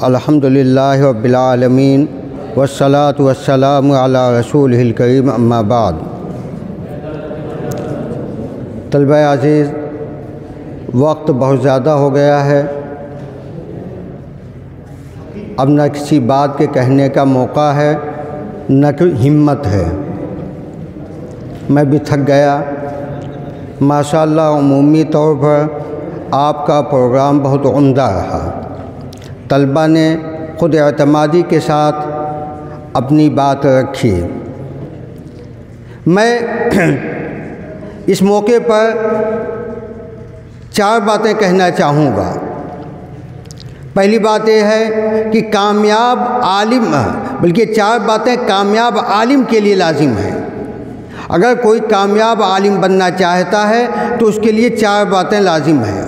الحمدللہ رب العالمین والصلاة والسلام علی رسولہ الکریم اما بعد۔ طلبہ عزیز، وقت بہت زیادہ ہو گیا ہے، اب نہ کسی بات کے کہنے کا موقع ہے نہ ہمت ہے۔ میں بھی تھک گیا۔ ماشاءاللہ عمومی طور پر آپ کا پروگرام بہت عمدہ رہا۔ طلبہ نے خود اعتمادی کے ساتھ اپنی بات رکھی۔ میں اس موقع پر 4 باتیں کہنا چاہوں گا۔ پہلی بات یہ ہے کہ کامیاب عالم، بلکہ 4 باتیں کامیاب عالم کے لیے لازم ہیں۔ اگر کوئی کامیاب عالم بننا چاہتا ہے تو اس کے لیے 4 باتیں لازم ہیں۔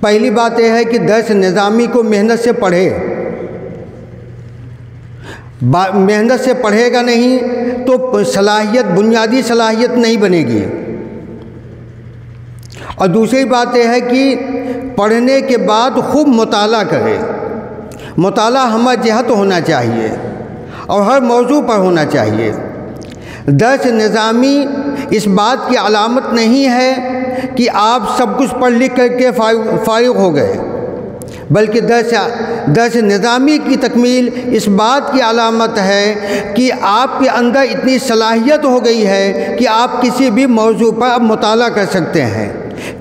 پہلی بات یہ ہے کہ درس نظامی کو محنت سے پڑھے۔ محنت سے پڑھے گا نہیں تو بنیادی صلاحیت نہیں بنے گی۔ اور دوسری بات یہ ہے کہ پڑھنے کے بعد خوب مطالعہ کرے۔ مطالعہ ہمہ جہت ہونا چاہیے اور ہر موضوع پر ہونا چاہیے۔ درس نظامی اس بات کی علامت نہیں ہے کہ آپ سب کچھ پڑھ لکھ کر کے فارغ ہو گئے، بلکہ درس نظامی کی تکمیل اس بات کی علامت ہے کہ آپ کے اندر اتنی صلاحیت ہو گئی ہے کہ آپ کسی بھی موضوع پر اب مطالعہ کر سکتے ہیں،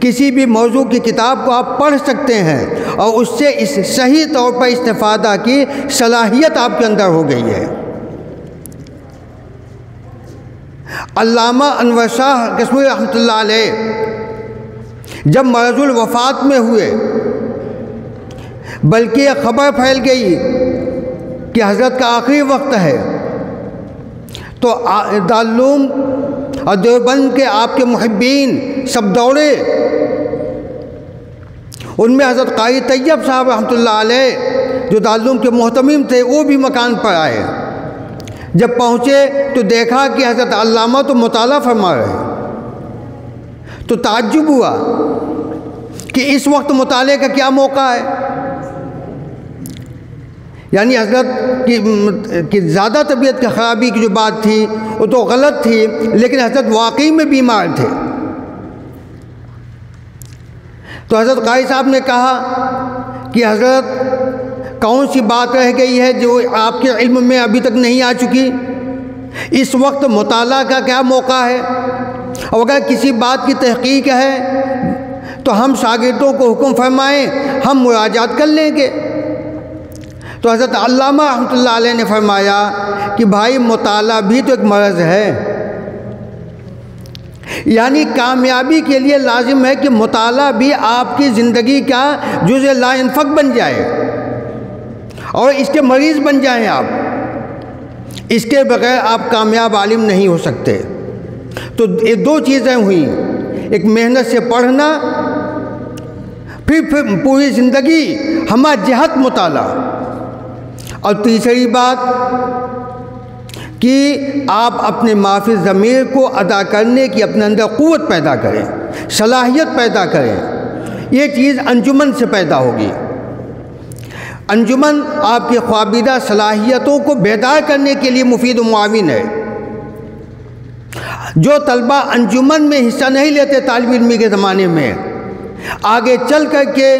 کسی بھی موضوع کی کتاب کو آپ پڑھ سکتے ہیں اور اس سے صحیح طور پر استفادہ کی صلاحیت آپ کے اندر ہو گئی ہے۔ علامہ انور شاہ کشمیری رحمۃ اللہ علیہ جب مرض الوفات میں ہوئے، بلکہ یہ خبر پھیل گئی کہ حضرت کا آخری وقت ہے، تو دارالعلوم اور دیوبند کے آپ کے محبین سب دوڑے۔ ان میں حضرت قاری طیب صاحب رحمۃ اللہ علیہ جو دارالعلوم کے محتمم تھے وہ بھی مکان پر آئے۔ جب پہنچے تو دیکھا کہ حضرت علامہ تو مطالعہ فرما رہے ہیں، تو تعجب ہوا کہ اس وقت مطالعے کا کیا موقع ہے۔ یعنی حضرت کی زیادہ طبیعت کی خرابی کی جو بات تھی وہ تو غلط تھی، لیکن حضرت واقعی میں بیمار تھے۔ تو حضرت قاری صاحب نے کہا کہ حضرت کون سی بات رہ گئی ہے جو آپ کے علم میں ابھی تک نہیں آ چکی؟ اس وقت مطالعہ کا کیا موقع ہے؟ اور اگر کسی بات کی تحقیق ہے تو ہم شاگردوں کو حکم فرمائیں، ہم مراجعات کر لیں گے۔ تو حضرت علامہ رحمۃ اللہ علیہ نے فرمایا کہ بھائی مطالعہ بھی تو ایک مرض ہے۔ یعنی کامیابی کے لیے لازم ہے کہ مطالعہ بھی آپ کی زندگی کا جزء لا ينفك بن جائے اور اس کے مریض بن جائیں آپ۔ اس کے بغیر آپ کامیاب عالم نہیں ہو سکتے۔ تو یہ 2 چیزیں ہوئیں، ایک محنت سے پڑھنا، پھر پوری زندگی ہمہ جہت مطالعہ، اور تیسری بات کہ آپ اپنے معافی ضمیر کو ادا کرنے کی اپنے اندر قوت پیدا کریں، صلاحیت پیدا کریں۔ یہ چیز انجمن سے پیدا ہوگی۔ انجمن آپ کی خوابیدہ صلاحیتوں کو بیدار کرنے کے لیے مفید و معاون ہے۔ جو طلبہ انجمن میں حصہ نہیں لیتے طالب علمی کے زمانے میں، آگے چل کر کے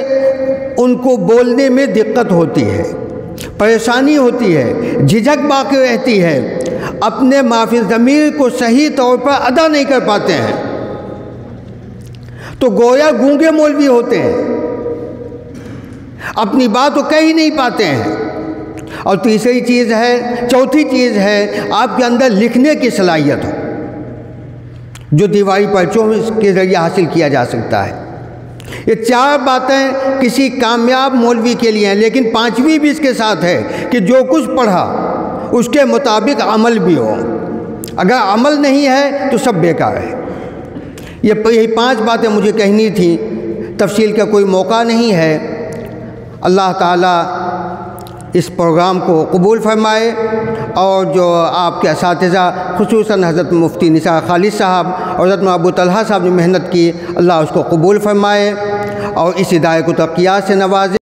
ان کو بولنے میں دقت ہوتی ہے، پریشانی ہوتی ہے، جھجک باقی رہتی ہے، اپنے معافی ضمیر کو صحیح طور پر ادا نہیں کر پاتے ہیں، تو گویا گونگے مولوی ہوتے ہیں، اپنی بات تو کہہ ہی نہیں پاتے ہیں۔ اور چوتھی چیز ہے آپ کے اندر لکھنے کی صلاحیت ہو، جو دیواری پرچوں کے ذریعے حاصل کیا جا سکتا ہے۔ یہ 4 باتیں کسی کامیاب مولوی کے لیے ہیں، لیکن 5ویں بھی اس کے ساتھ ہے کہ جو کچھ پڑھا اس کے مطابق عمل بھی ہو۔ اگر عمل نہیں ہے تو سب بیکار ہے۔ یہ 5 باتیں مجھے کہنی تھیں، تفصیل کا کوئی موقع نہیں ہے۔ اللہ تعالیٰ اس پروگرام کو قبول فرمائے، اور جو آپ کے اساتذہ خصوصاً حضرت مفتی نثار خالد صاحب اور حضرت ابو طلحہ صاحب نے محنت کی، اللہ اس کو قبول فرمائے اور اس ادارے کو ترقیات سے نوازے۔